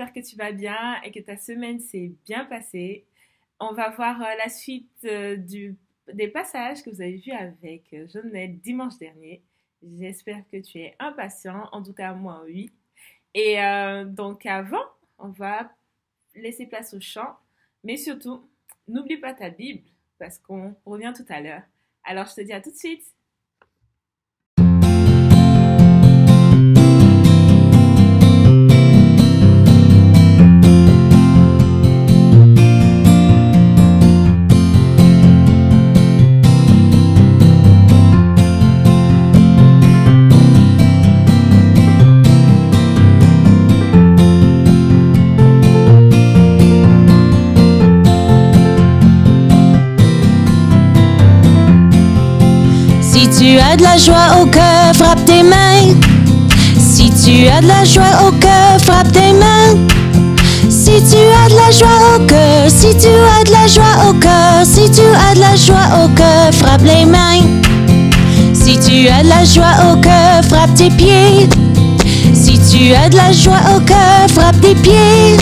j'espère que tu vas bien et que ta semaine s'est bien passée. On va voir la suite des passages que vous avez vus avec Jonelle dimanche dernier. J'espère que tu es impatient, en tout cas moi oui. Et donc avant, on va laisser place au chant, mais surtout, n'oublie pas ta Bible parce qu'on revient tout à l'heure. Alors je te dis à tout de suite. Si tu as de la joie au cœur, frappe tes mains. Si tu as de la joie au cœur, frappe tes mains. Si tu as de la joie au cœur, si tu as de la joie au cœur, si tu as de la joie au cœur, frappe les mains. Si tu as de la joie au cœur, frappe tes pieds. Si tu as de la joie au cœur, frappe tes pieds.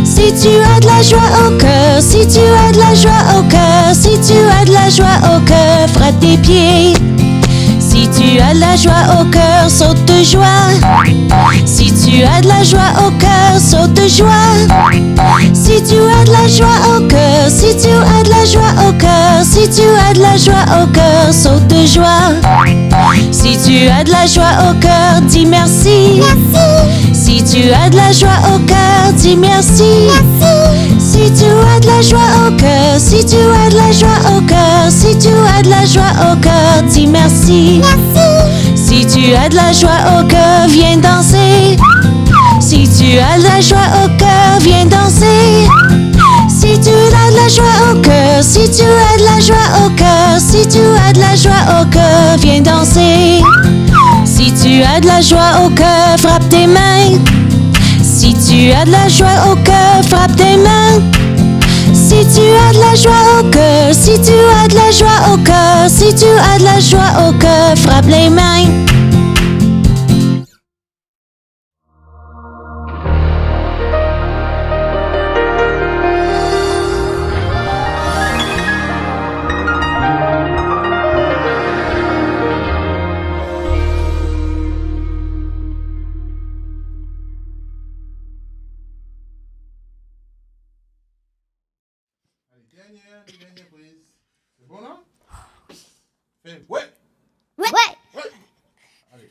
Si tu as de la joie au cœur, si tu as de la joie au cœur, si tu as de la joie au cœur, frappe tes pieds. Si tu as de la joie au cœur, saute de joie. Si tu as de la joie au cœur, saute de joie. Si tu as de la joie au cœur, si tu as de la joie au cœur, si tu as de la joie au cœur, saute de joie. Si tu as de la joie au cœur, dis merci. Si tu as de la joie au cœur, dis merci. Si tu as de la joie au cœur, si tu as de la joie au cœur, si tu as de la joie au cœur, dis merci. Si tu as de la joie au cœur, viens danser. Si tu as de la joie au cœur, viens danser. Si tu as de la joie au cœur, si tu as de la joie au cœur, si tu as de la joie au cœur, viens danser. Si tu as de la joie au cœur, frappe tes mains. Si tu as de la joie au cœur, frappe tes mains. Si tu as de la joie au cœur, si tu as de la joie au cœur, si tu as de la joie au cœur, frappe les mains. Dernière prise. C'est bon là? Fais ouais! Ouais! Ouais! Allez,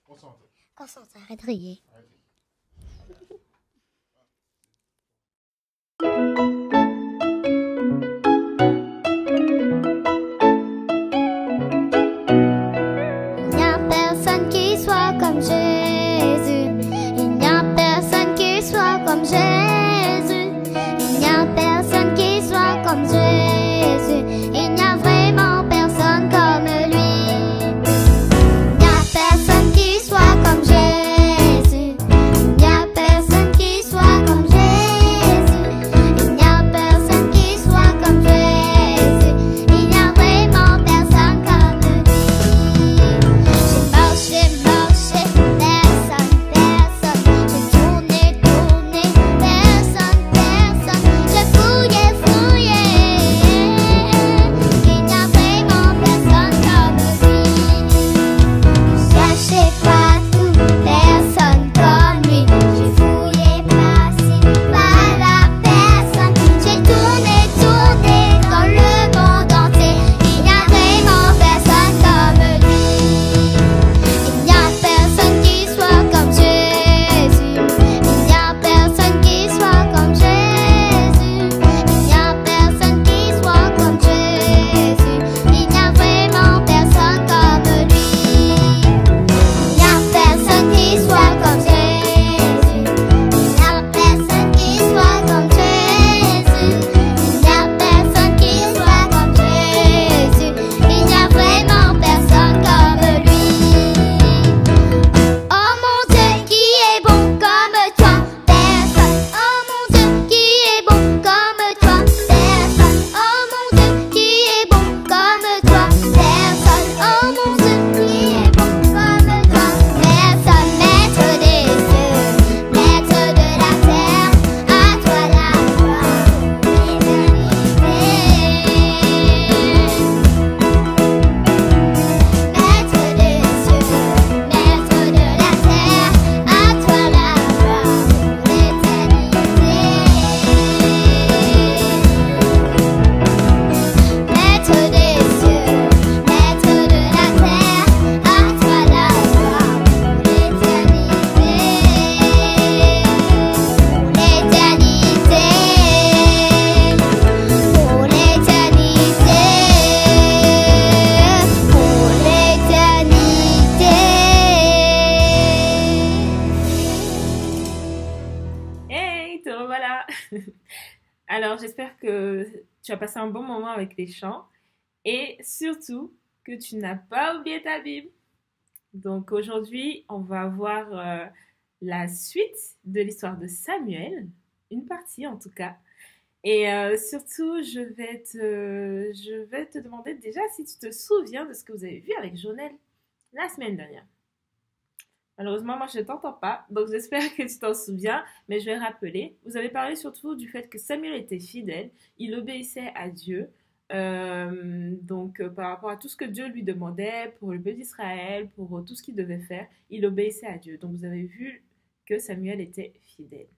concentre. Concentre, arrête de rire. Il n'y a personne qui soit comme Jésus. Il n'y a personne qui soit comme Jésus. Il n'y a personne qui soit comme Jésus. Il n'y a vraiment personne comme lui. Il n'y a personne qui soit comme Jésus. Alors, j'espère que tu as passé un bon moment avec les chants et surtout que tu n'as pas oublié ta Bible. Donc, aujourd'hui, on va voir la suite de l'histoire de Samuel, une partie en tout cas. Et surtout, je vais te demander déjà si tu te souviens de ce que vous avez vu avec Jonel la semaine dernière. Malheureusement, moi, je ne t'entends pas, donc j'espère que tu t'en souviens, mais je vais rappeler. Vous avez parlé surtout du fait que Samuel était fidèle, il obéissait à Dieu, par rapport à tout ce que Dieu lui demandait pour le peuple d'Israël, pour tout ce qu'il devait faire, il obéissait à Dieu. Donc, vous avez vu que Samuel était fidèle.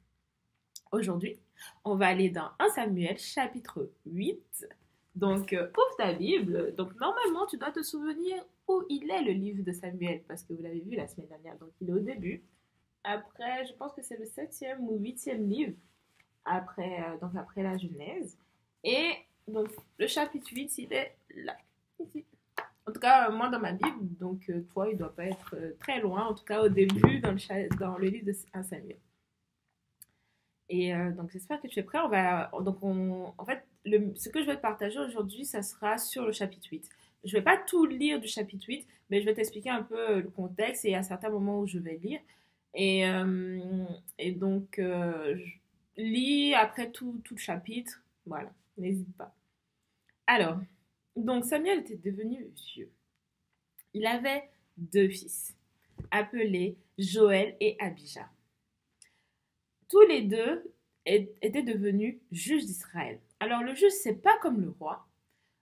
Aujourd'hui, on va aller dans 1 Samuel, chapitre 8. Donc, ouvre ta Bible. Donc, normalement, tu dois te souvenir où il est le livre de Samuel, parce que vous l'avez vu la semaine dernière. Donc, il est au début. Après, je pense que c'est le 7e ou 8e livre, après la Genèse. Et donc, le chapitre 8, il est là, ici. En tout cas, moi, dans ma Bible, donc toi, il ne doit pas être très loin, en tout cas au début, dans le livre de 1 Samuel. Et donc, j'espère que tu es prêt. En fait, ce que je vais te partager aujourd'hui, ça sera sur le chapitre 8. Je ne vais pas tout lire du chapitre 8, mais je vais t'expliquer un peu le contexte et à certains moments où je vais lire. Et donc, je lis après tout le chapitre. Voilà, n'hésite pas. Alors, donc Samuel était devenu vieux. Il avait 2 fils, appelés Joël et Abijah. Tous les deux étaient devenus juges d'Israël. Alors, le juge, c'est pas comme le roi.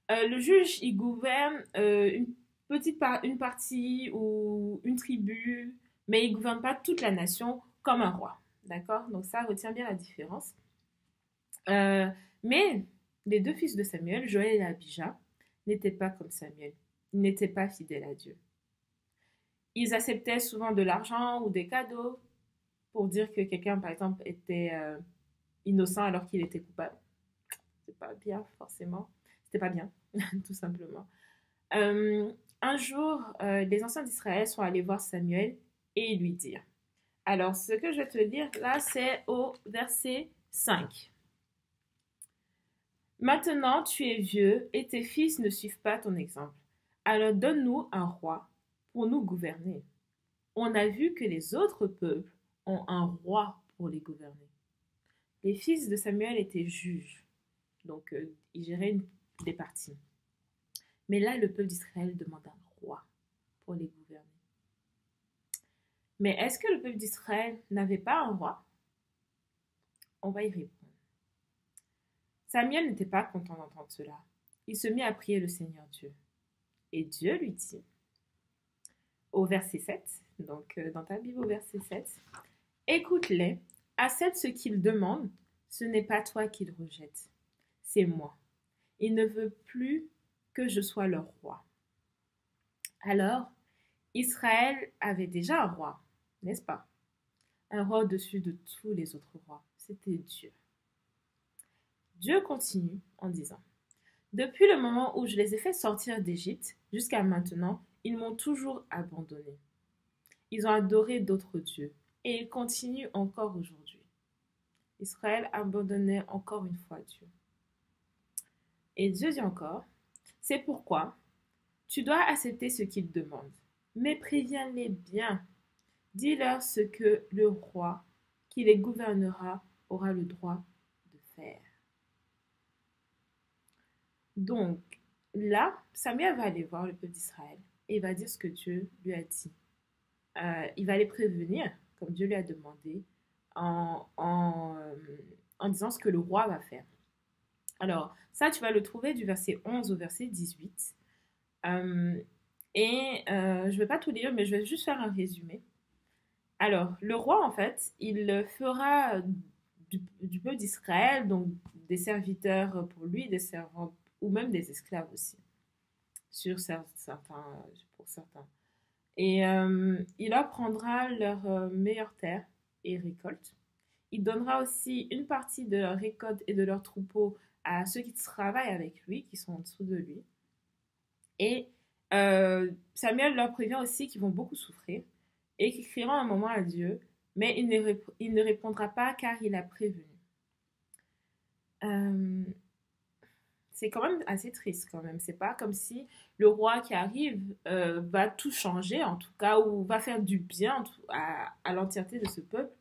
Le juge, il gouverne une partie ou une tribu, mais il ne gouverne pas toute la nation comme un roi. D'accord? Donc ça, retient bien la différence. Mais les 2 fils de Samuel, Joël et Abijah, n'étaient pas comme Samuel. Ils n'étaient pas fidèles à Dieu. Ils acceptaient souvent de l'argent ou des cadeaux pour dire que quelqu'un, par exemple, était innocent alors qu'il était coupable. C'est pas bien, forcément. C'était pas bien, tout simplement. Un jour, les anciens d'Israël sont allés voir Samuel et lui dirent. Alors, ce que je vais te lire là, c'est au verset 5. Maintenant, tu es vieux et tes fils ne suivent pas ton exemple. Alors donne-nous un roi pour nous gouverner. On a vu que les autres peuples ont un roi pour les gouverner. Les fils de Samuel étaient juges, donc ils géraient des parties. Mais là, le peuple d'Israël demande un roi pour les gouverner. Mais est-ce que le peuple d'Israël n'avait pas un roi? On va y répondre. Samuel n'était pas content d'entendre cela. Il se mit à prier le Seigneur Dieu. Et Dieu lui dit, au verset 7, donc dans ta Bible au verset 7, « Écoute-les, accepte ce qu'ils demandent, ce n'est pas toi qu'ils rejettent, c'est moi. Il ne veut plus que je sois leur roi. » Alors, Israël avait déjà un roi, n'est-ce pas? Un roi au-dessus de tous les autres rois, c'était Dieu. Dieu continue en disant, « Depuis le moment où je les ai fait sortir d'Égypte jusqu'à maintenant, ils m'ont toujours abandonné. Ils ont adoré d'autres dieux et ils continuent encore aujourd'hui. » Israël abandonnait encore une fois Dieu. Et Dieu dit encore, « C'est pourquoi tu dois accepter ce qu'ils demandent, mais préviens-les bien. Dis-leur ce que le roi qui les gouvernera aura le droit de faire. » Donc, là, Samuel va aller voir le peuple d'Israël et il va dire ce que Dieu lui a dit. Il va les prévenir, comme Dieu lui a demandé, en disant ce que le roi va faire. Alors, ça, tu vas le trouver du verset 11 au verset 18. Je ne vais pas tout lire, mais je vais juste faire un résumé. Alors, le roi, en fait, il fera du peuple d'Israël, donc des serviteurs pour lui, des servants, ou même des esclaves aussi, pour certains. Et il leur prendra leur meilleure terre et récolte. Il donnera aussi une partie de leur récolte et de leurs troupeaux à ceux qui travaillent avec lui, qui sont en dessous de lui. Et Samuel leur prévient aussi qu'ils vont beaucoup souffrir et qu'ils crieront un moment à Dieu, mais il ne répondra pas car il a prévenu. Euh, c'est quand même assez triste quand même. C'est pas comme si le roi qui arrive va tout changer, en tout cas, ou va faire du bien à l'entièreté de ce peuple.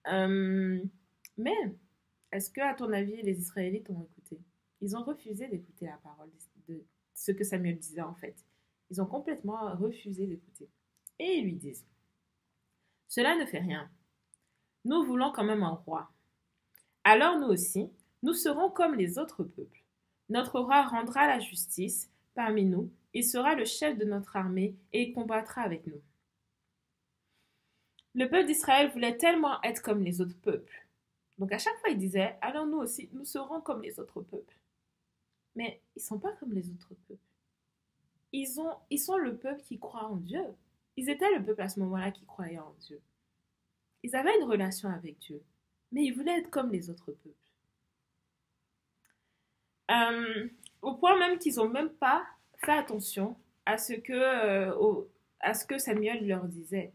Euh, mais est-ce que, à ton avis, les Israélites ont écouté? Ils ont refusé d'écouter la parole de ce que Samuel disait en fait. Ils ont complètement refusé d'écouter. Et ils lui disent, cela ne fait rien. Nous voulons quand même un roi. Alors nous aussi, nous serons comme les autres peuples. Notre roi rendra la justice parmi nous, il sera le chef de notre armée et il combattra avec nous. Le peuple d'Israël voulait tellement être comme les autres peuples. Donc à chaque fois, il disait, alors nous aussi, nous serons comme les autres peuples. Mais ils ne sont pas comme les autres peuples. Ils sont le peuple qui croit en Dieu. Ils étaient le peuple à ce moment-là qui croyait en Dieu. Ils avaient une relation avec Dieu, mais ils voulaient être comme les autres peuples. Au point même qu'ils n'ont même pas fait attention à ce que Samuel leur disait.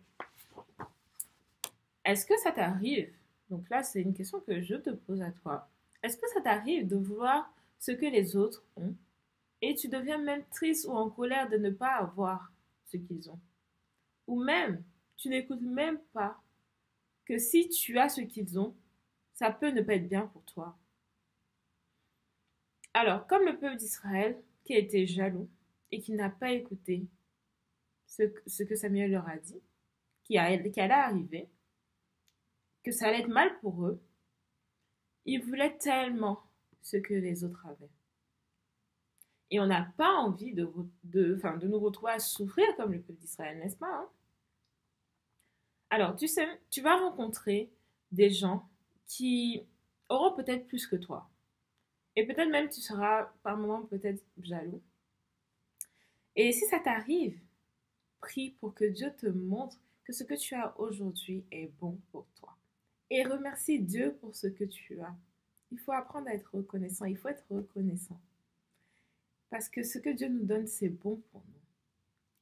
Est-ce que ça t'arrive? Donc là, c'est une question que je te pose à toi. Est-ce que ça t'arrive de voir ce que les autres ont et tu deviens même triste ou en colère de ne pas avoir ce qu'ils ont? Ou même, tu n'écoutes même pas que si tu as ce qu'ils ont, ça peut ne pas être bien pour toi. Alors, comme le peuple d'Israël, qui a été jaloux et qui n'a pas écouté ce que Samuel leur a dit, qui allait arriver, que ça allait être mal pour eux, ils voulaient tellement ce que les autres avaient. Et on n'a pas envie de nous retrouver à souffrir comme le peuple d'Israël, n'est-ce pas, hein? Alors, tu sais, tu vas rencontrer des gens qui auront peut-être plus que toi. Et peut-être même tu seras par moments peut-être jaloux. Et si ça t'arrive, prie pour que Dieu te montre que ce que tu as aujourd'hui est bon pour toi. Et remercie Dieu pour ce que tu as. Il faut apprendre à être reconnaissant. Il faut être reconnaissant. Parce que ce que Dieu nous donne, c'est bon pour nous.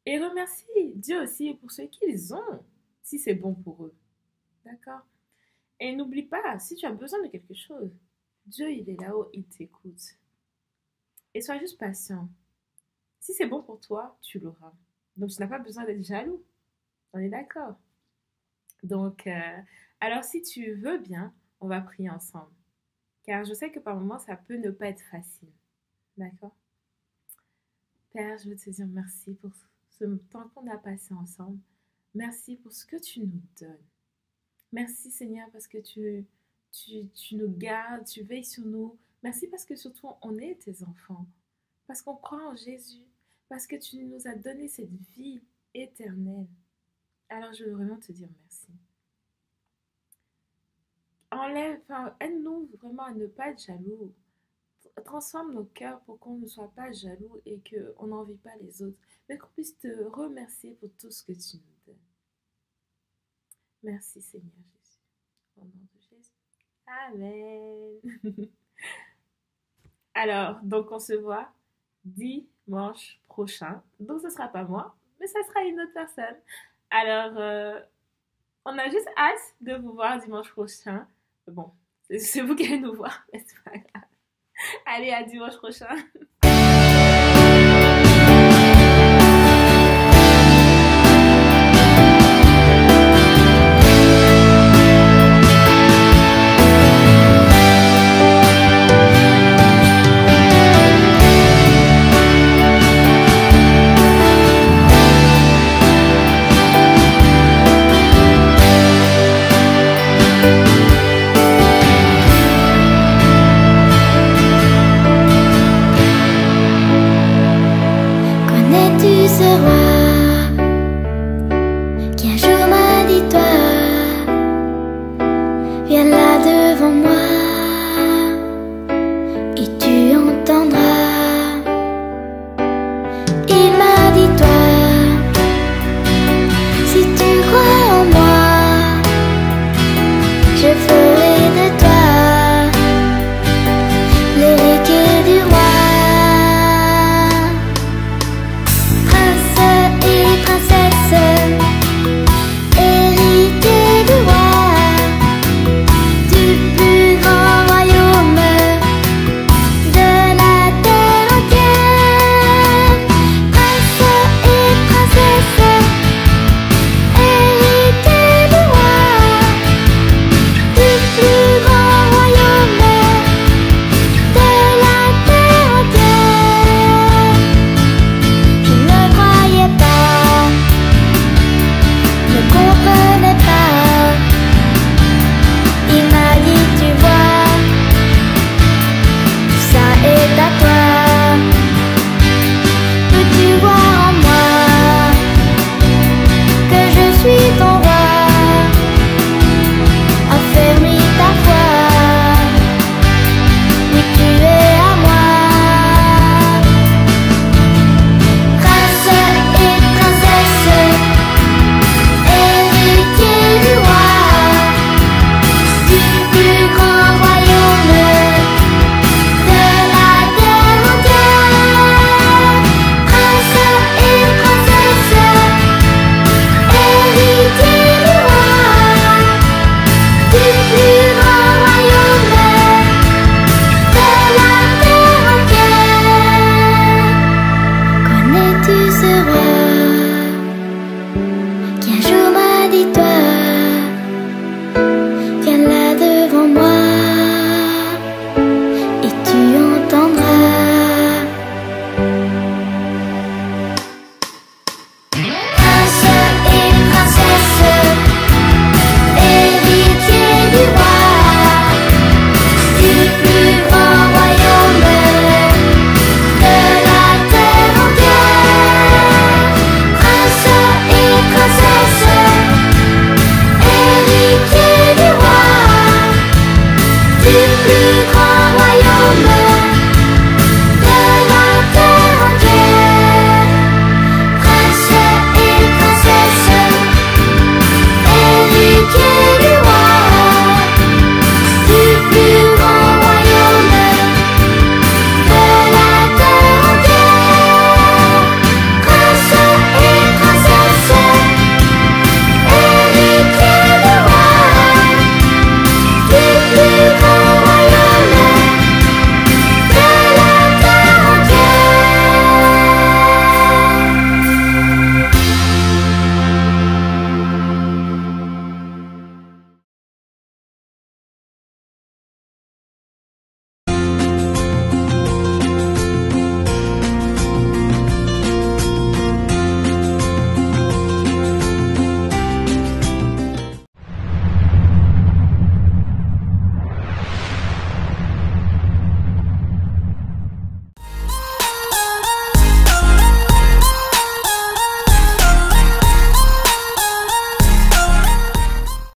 Et remercie Dieu aussi pour ce qu'ils ont, si c'est bon pour eux. D'accord? Et n'oublie pas, si tu as besoin de quelque chose, Dieu, il est là-haut, il t'écoute. Et sois juste patient. Si c'est bon pour toi, tu l'auras. Donc, tu n'as pas besoin d'être jaloux. On est d'accord? Donc, alors si tu veux bien, on va prier ensemble. Car je sais que par moments, ça peut ne pas être facile. D'accord? Père, je veux te dire merci pour ce temps qu'on a passé ensemble. Merci pour ce que tu nous donnes. Merci Seigneur parce que tu nous gardes, tu veilles sur nous. Merci parce que surtout on est tes enfants. Parce qu'on croit en Jésus. Parce que tu nous as donné cette vie éternelle. Alors je veux vraiment te dire merci. Aide-nous vraiment à ne pas être jaloux. Transforme nos cœurs pour qu'on ne soit pas jaloux et qu'on n'envie pas les autres. Mais qu'on puisse te remercier pour tout ce que tu nous donnes. Merci Seigneur Jésus. Au nom de Jésus. Amen. Alors, donc on se voit dimanche prochain. Donc ce ne sera pas moi, mais ça sera une autre personne. Alors, on a juste hâte de vous voir dimanche prochain. Bon, c'est vous qui allez nous voir, mais c'est pas grave. Allez, à dimanche prochain.